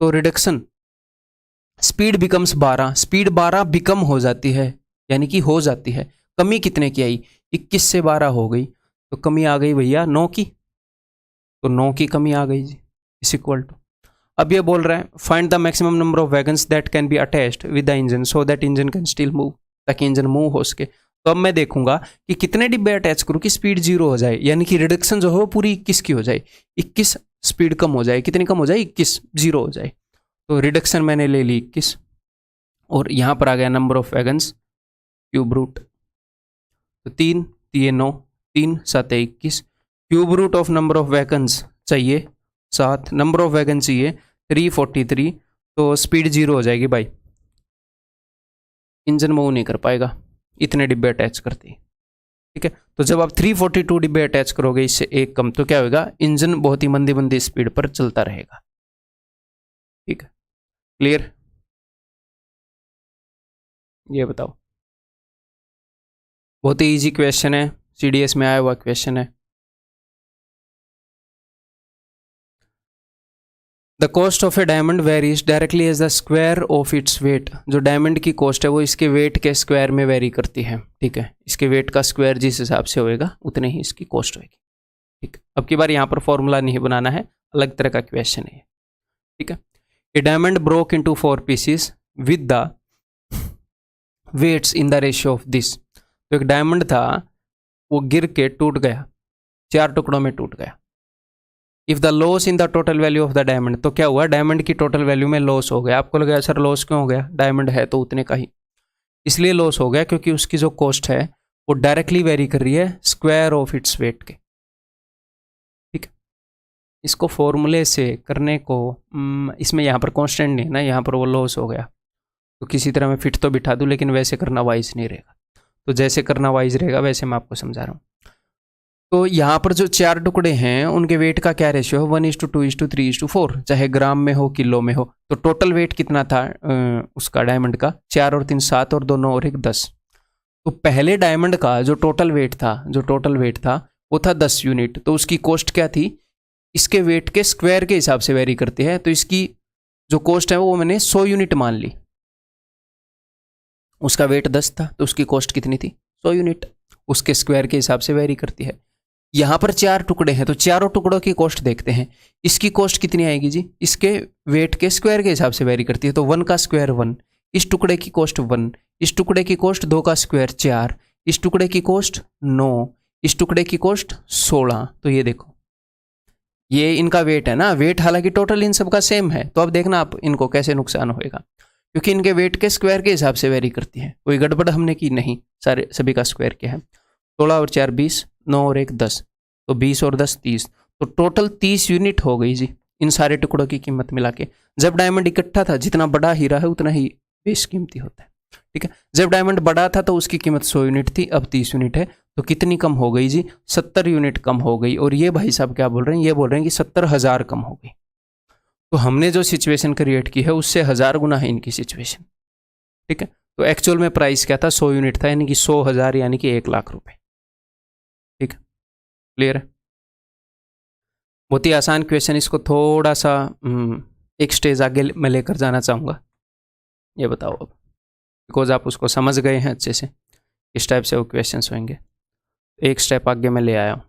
तो reduction speed becomes 12, speed 12 become हो जाती है, यानी कि हो जाती है। कमी कितने की आई, 21 से 12 हो गई, तो कमी आ गई भैया 9 की। तो 9 की कमी आ गई जी, इस इक्वल टू। अब ये बोल रहे हैं find the maximum number of wagons that can be attached with the engine so that engine can still move, ताकि इंजन मूव हो सके। तो अब मैं देखूंगा कि कितने डिब्बे अटैच करूँ कि स्पीड 0 हो जाए, यानी कि रिडक्शन जो है वो पूरी 21 की हो जाए। 21 स्पीड कम हो जाए, कितनी कम हो जाए, 21, 0 हो जाए। तो रिडक्शन मैंने ले ली 21, और यहाँ पर आ गया number of wagons cube root. तो 3 3 9, 3 7 21, cube root of number of wagons चाहिए 7, नंबर ऑफ वैगन चाहिए 343। तो स्पीड 0 हो जाएगी भाई, इंजन मूव नहीं कर पाएगा इतने डिब्बे अटैच करते ही। ठीक है, तो जब आप 342 डिब्बे अटैच करोगे, इससे एक कम, तो क्या होगा, इंजन बहुत ही मंदी मंदी स्पीड पर चलता रहेगा। ठीक है, क्लियर, ये बताओ। बहुत ही इजी क्वेश्चन है, सीडीएस में आया हुआ क्वेश्चन है। The cost of a diamond varies directly as the square of its weight. जो डायमंड की कॉस्ट है वो इसके वेट के स्क्वायर में वेरी करती है, ठीक है। इसके वेट का स्क्वायर जिस हिसाब से होएगा उतने ही इसकी कॉस्ट होगी, ठीक है। अब की बार यहाँ पर फॉर्मूला नहीं बनाना है, अलग तरह का क्वेश्चन है, ठीक है। A diamond broke into 4 pieces with the weights in the ratio of this. तो एक डायमंड था, वो गिर के टूट गया, 4 टुकड़ों में टूट गया। If the loss in the total value of the diamond, तो क्या हुआ, डायमंड की टोटल वैल्यू में लॉस हो गया। आपको लगा सर लॉस क्यों हो गया, डायमंड है तो उतने का ही, इसलिए लॉस हो गया क्योंकि उसकी जो कॉस्ट है वो डायरेक्टली वेरी कर रही है स्क्वायर ऑफ इट्स वेट के, ठीक है। इसको फॉर्मूले से करने को इसमें यहाँ पर कॉन्स्टेंट नहीं है ना, यहाँ पर वो लॉस हो गया तो किसी तरह मैं फिट तो बिठा दूँ, लेकिन वैसे करना वाइज नहीं रहेगा। तो जैसे करना वाइज रहेगा वैसे मैं आपको समझा रहा हूँ। तो यहाँ पर जो 4 टुकड़े हैं उनके वेट का क्या रेशियो है, 1:2:3:4, चाहे ग्राम में हो किलो में हो। तो टोटल वेट कितना था उसका डायमंड का, 4 और 3 7 और 2 9 और 1 10। तो पहले डायमंड का जो टोटल वेट था वो था 10 यूनिट। तो उसकी कॉस्ट क्या थी, इसके वेट के स्क्वायर के हिसाब से वेरी करती है। तो इसकी जो कॉस्ट है वो मैंने 100 यूनिट मान ली। उसका वेट 10 था तो उसकी कॉस्ट कितनी थी, 100 यूनिट। उसके स्क्वायर के हिसाब से वेरी करती है। यहाँ पर 4 टुकड़े हैं तो चारों टुकड़ों की कॉस्ट देखते हैं। इसकी कॉस्ट कितनी आएगी जी, इसके वेट के स्क्वायर के हिसाब से वेरी करती है। तो 1 का स्क्वायर 1, इस टुकड़े की कॉस्ट 1, इस टुकड़े की कॉस्ट 2 का स्क्वायर 4, इस टुकड़े की कॉस्ट 9, इस टुकड़े की कॉस्ट 16। तो ये देखो ये इनका वेट है ना, वेट हालांकि टोटल इन सब का सेम है। तो अब देखना आप इनको कैसे नुकसान होएगा, क्योंकि इनके वेट के स्क्वायर के हिसाब से वेरी करती है। कोई गड़बड़ हमने की नहीं, सारे सभी का स्क्वायर क्या है, 16 और 4 20, 9 और 1 10, तो 20 और 10 30। तो टोटल 30 यूनिट हो गई जी इन सारे टुकड़ों की कीमत मिला के। जब डायमंड इकट्ठा था, जितना बड़ा हीरा है उतना ही बेशकीमती होता है, ठीक है। जब डायमंड बड़ा था तो उसकी कीमत 100 यूनिट थी, अब 30 यूनिट है। तो कितनी कम हो गई जी, 70 यूनिट कम हो गई। और ये भाई साहब क्या बोल रहे हैं, ये बोल रहे हैं कि 70,000 कम हो गई। तो हमने जो सिचुएशन क्रिएट की है उससे 1000 गुना है इनकी सिचुएशन, ठीक है। तो एक्चुअल में प्राइस क्या था, 100 यूनिट था, यानी कि 100,000 यानी कि 1 लाख रुपए, ठीक है। क्लियर है, बहुत ही आसान क्वेश्चन। इसको थोड़ा सा एक स्टेज आगे मैं लेकर जाना चाहूँगा। ये बताओ अब, बिकॉज आप उसको समझ गए हैं अच्छे से, इस टाइप से वो क्वेश्चंस होंगे। एक स्टेप आगे मैं ले आया हूँ।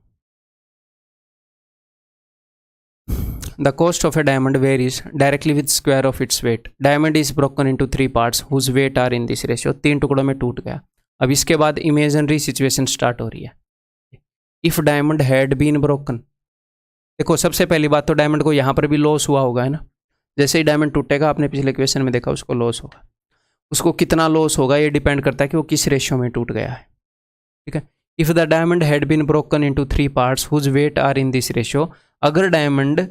The cost of a diamond varies directly with square of its weight. Diamond is broken into 3 parts whose weight are in this ratio. 3 टुकड़ों में टूट गया। अब इसके बाद इमेजिनरी सिचुएशन स्टार्ट हो रही है। If diamond had been broken, देखो सबसे पहली बात तो डायमंड को यहाँ पर भी लॉस हुआ होगा, है ना। जैसे ही डायमंड टूटेगा, आपने पिछले क्वेश्चन में देखा, उसको लॉस होगा। उसको कितना लॉस होगा ये डिपेंड करता है कि वो किस रेशियो में टूट गया है, ठीक है। If the diamond had been broken into 3 parts whose weight are in this ratio, अगर डायमंड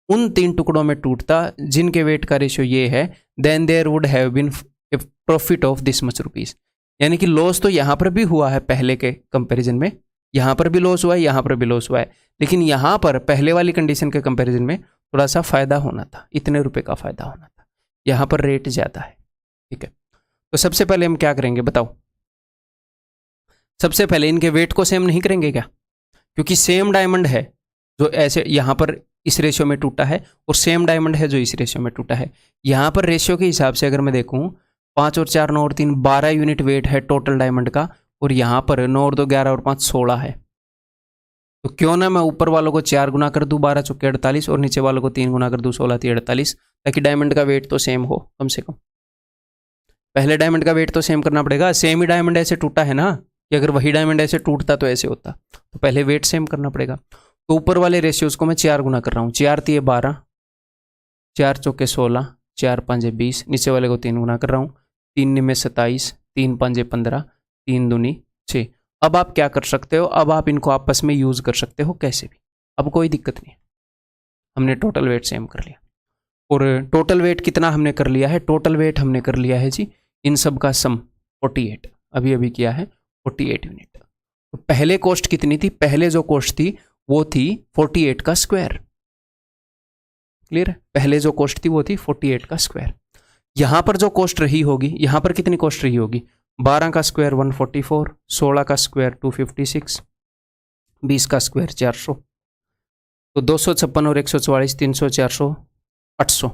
उन 3 टुकड़ों में टूटता जिनके वेट का रेशियो ये है, then there would have been a profit of this much rupees. यानी कि लॉस तो यहाँ पर भी हुआ है पहले के कंपैरिजन में, यहाँ पर भी लॉस हुआ है, यहाँ पर भी लॉस हुआ है, लेकिन यहाँ पर पहले वाली कंडीशन के कंपैरिजन में थोड़ा सा फायदा होना था, इतने रुपए का फायदा होना था। यहाँ पर रेट ज़्यादा है, ठीक है। तो सबसे पहले हम क्या करेंगे बताओ, सबसे पहले इनके वेट को सेम नहीं करेंगे क्या, क्योंकि सेम डायमंड है जो ऐसे यहाँ पर इस रेशियो में टूटा है और सेम डायमंड है जो इस रेशियो में टूटा है। यहाँ पर रेशियो के हिसाब से अगर मैं देखूँ 5 और 4 9 और 3 12 यूनिट वेट है टोटल डायमंड का, और यहाँ पर 9 और 2 11 और 5 16 है। तो क्यों ना मैं ऊपर वालों को 4 गुना कर दूँ 12 चौके 48 और नीचे वालों को 3 गुना कर दूँ 16 3 48, ताकि डायमंड का वेट तो सेम हो कम से कम। पहले डायमंड का वेट तो सेम करना पड़ेगा, सेम ही डायमंड ऐसे टूटा है ना, कि अगर वही डायमंड ऐसे टूटता तो ऐसे होता, तो पहले वेट सेम करना पड़ेगा। तो ऊपर वाले रेशियोज को मैं 4 गुना कर रहा हूँ, 4 3 12, 4 चौके 16, 4 5 20, नीचे वाले को 3 गुना कर रहा हूँ, 3 9 27, 3 5 15, 3 दूनी 6। अब आप क्या कर सकते हो, अब आप इनको आपस में यूज कर सकते हो कैसे भी, अब कोई दिक्कत नहीं। हमने टोटल वेट सेम कर लिया, और टोटल वेट कितना हमने कर लिया है, टोटल वेट हमने कर लिया है जी इन सब का सम 48, अभी अभी किया है 48 यूनिट। तो पहले कॉस्ट कितनी थी, पहले जो कॉस्ट थी वो थी 48 का स्क्वायर, क्लियर है। पहले जो कॉस्ट थी वो थी 48 का स्क्वायर। यहां पर जो कॉस्ट रही होगी, यहां पर कितनी कॉस्ट रही होगी, 12 का स्क्वायर 144, 16 का स्क्वायर 256, 20 का स्क्वायर 400, तो 256 और 144 300 400 800।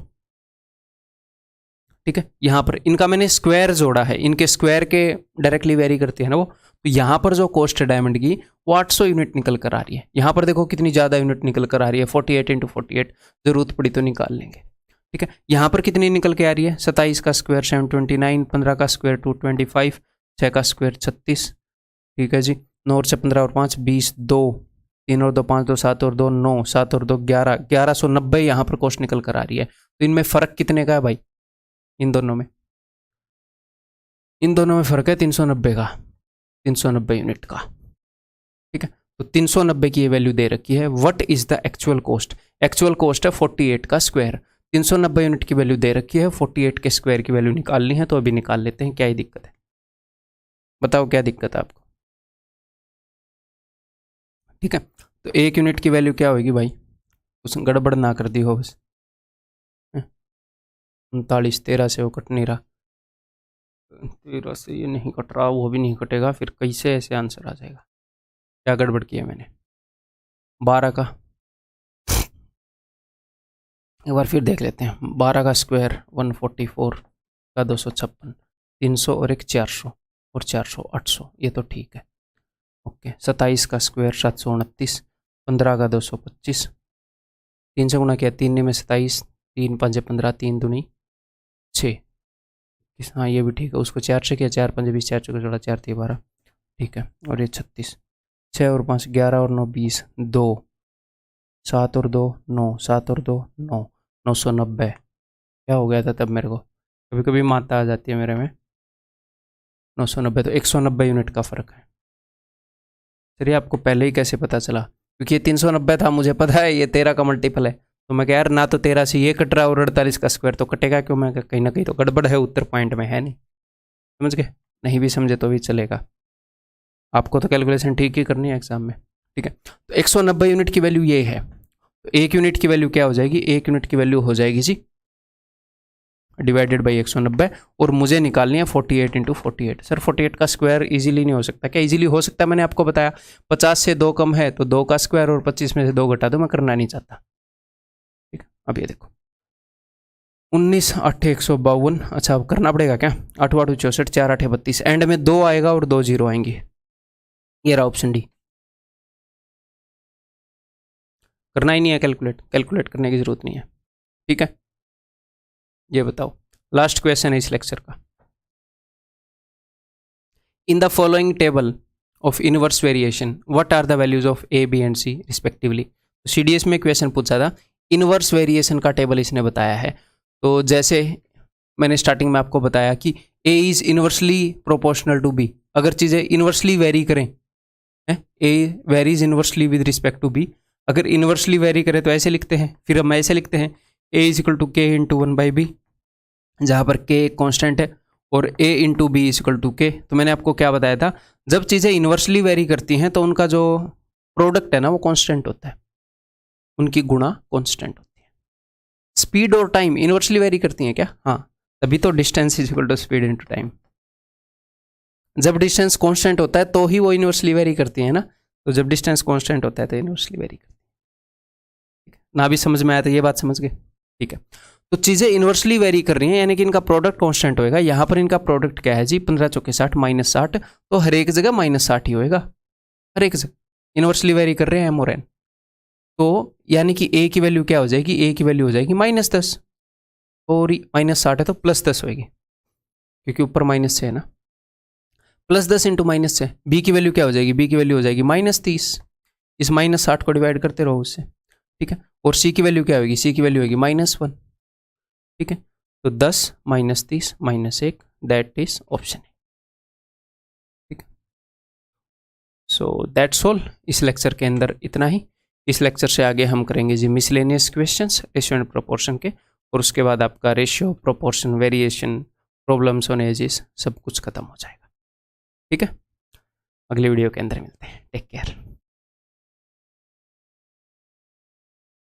ठीक है, यहाँ पर इनका मैंने स्क्वायर जोड़ा है, इनके स्क्वायर के डायरेक्टली वेरी करती है ना वो, तो यहाँ पर जो कॉस्ट है डायमंड की वो 800 यूनिट निकल कर आ रही है। यहाँ पर देखो कितनी ज़्यादा यूनिट निकल कर आ रही है, 48 × 48, जरूरत पड़ी तो निकाल लेंगे। ठीक है, यहाँ पर कितनी निकल के आ रही है, 27 का स्क्वायर 729, 15 का स्क्वायर 225, 6 का स्क्वायर 36। ठीक है जी, 9 और 6 15 और 5 20, 2 3 और 2 5, 2 7 और 2 9, 7 और 2 11, 1190 यहाँ पर कॉस्ट निकल कर आ रही है। तो इनमें फ़र्क कितने का है भाई, इन दोनों में फ़र्क है 390 का, 390 यूनिट का। ठीक है, तो 390 की ये वैल्यू दे रखी है। What is the actual cost, actual cost है 48 का स्क्वायर, 390 यूनिट की वैल्यू दे रखी है, 48 के स्क्वायर की वैल्यू निकालनी है, तो अभी निकाल लेते हैं। क्या ही दिक्कत है, बताओ क्या दिक्कत है आपको। ठीक है, तो एक यूनिट की वैल्यू क्या होगी भाई, कुछ गड़बड़ ना कर दी हो बस, 39 13 से वो कट नहीं रहा, 13 से ये नहीं कट रहा, वो भी नहीं कटेगा, फिर कैसे ऐसे आंसर आ जाएगा, क्या गड़बड़ किया मैंने। 12 का एक बार फिर देख लेते हैं, 12 का स्क्वायर 144 का 256, 300 और एक 400 और 400 800, ये तो ठीक है। ओके, 27 का स्क्वायर 729, 15 का 225, 3 से गुना किया 3 में 27, 3 5 15, 3 दूनी 6। हाँ ये भी ठीक है, उसको 4 से किया, 4 5 20, 4 चौके जोड़ा 4 3 12, ठीक है। और ये 36, 6 और 5 11 और 9 20, 2 7 और 2 9, 7 और 2 9, 990। क्या हो गया था तब मेरे को, कभी कभी माता आ जाती है मेरे में। 990, तो 190 यूनिट का फ़र्क है। चलिए, आपको पहले ही कैसे पता चला, क्योंकि ये 390 था, मुझे पता है ये 13 का मल्टीपल है, तो मैं कह यार ना तो 13 से ये कट रहा है और 48 का स्क्वायर तो कटेगा क्यों, मैं कहीं ना कहीं तो गड़बड़ है उत्तर पॉइंट में, है नहीं। समझ गए, नहीं भी समझे तो भी चलेगा, आपको तो कैलकुलेशन ठीक ही करनी है एग्जाम में। ठीक है, तो 190 यूनिट की वैल्यू ये है, तो एक यूनिट की वैल्यू क्या हो जाएगी, एक यूनिट की वैल्यू हो जाएगी जी डिवाइडेड बाई 190, और मुझे निकालनी है 48 × 48। सर 48 का स्क्वायर इजीली नहीं हो सकता, क्या इजीली हो सकता है, मैंने आपको बताया 50 से 2 कम है तो 2 का स्क्वायर, और 25 में से 2 घटा दो, मैं करना नहीं चाहता। ठीक है, अब ये देखो 19 8 152, अच्छा अब करना पड़ेगा क्या, 8 8 64, 4 8 32, एंड में 2 आएगा और 2 जीरो आएंगे, ये रहा ऑप्शन डी। करना ही नहीं है कैलकुलेट करने की जरूरत नहीं है। ठीक है, ये बताओ लास्ट क्वेश्चन है इस लेक्चर का। In the following table of inverse variation what are the values of A B and C respectively. CDS में क्वेश्चन पूछा था, इनवर्स वेरिएशन का टेबल इसने बताया है। तो जैसे मैंने स्टार्टिंग में आपको बताया कि A is inversely proportional to B, अगर चीज़ें इनवर्सली वेरी करें, A varies inversely with respect to B, अगर इनवर्सली वेरी करें तो ऐसे लिखते हैं, फिर हम ऐसे लिखते हैं A is equal to K into 1/b, जहाँ पर के एक कॉन्स्टेंट है और a into B is equal to K. तो मैंने आपको क्या बताया था, जब चीज़ें इन्वर्सली वेरी करती हैं तो उनका जो प्रोडक्ट है ना वो कांस्टेंट होता है, उनकी गुणा कांस्टेंट होती है। स्पीड और टाइम इन्वर्सली वेरी करती हैं क्या, हाँ, तभी तो distance is equal to speed into time. जब डिस्टेंस कांस्टेंट होता है तो ही वो इन्वर्सली वेरी करती है ना, तो जब डिस्टेंस कांस्टेंट होता है तो इन्वर्सली वेरी करती है। ना भी समझ में आया तो ये बात समझ गए। ठीक है, तो चीज़ें इन्वर्सली वेरी कर रही हैं, यानी कि इनका प्रोडक्ट कांस्टेंट होएगा। यहाँ पर इनका प्रोडक्ट क्या है जी, 15 चौके 60 माइनस 60, तो हर एक जगह माइनस 60 ही होएगा, हर एक जगह इन्वर्सली वेरी कर रहे हैं एम और एन। तो यानी कि ए की वैल्यू क्या हो जाएगी, ए की वैल्यू हो जाएगी -10, और माइनस 60 है तो +10 होएगी, क्योंकि ऊपर माइनस से है ना, +10 इंटू माइनस से। बी की वैल्यू क्या हो जाएगी, बी की वैल्यू हो जाएगी -30, इस -60 को डिवाइड करते रहो उससे। ठीक है, और सी की वैल्यू क्या होगी, सी की वैल्यू होगी -1। ठीक है, तो 10 -30 -1, दैट इज ऑप्शन है। ठीक है, सो दैट्स ऑल इस लेक्चर के अंदर इतना ही। इस लेक्चर से आगे हम करेंगे जी miscellaneous questions ratio and proportion के, और उसके बाद आपका ratio, proportion, variation, problems on ages सब कुछ खत्म हो जाएगा। ठीक है, अगले वीडियो के अंदर मिलते हैं, टेक केयर।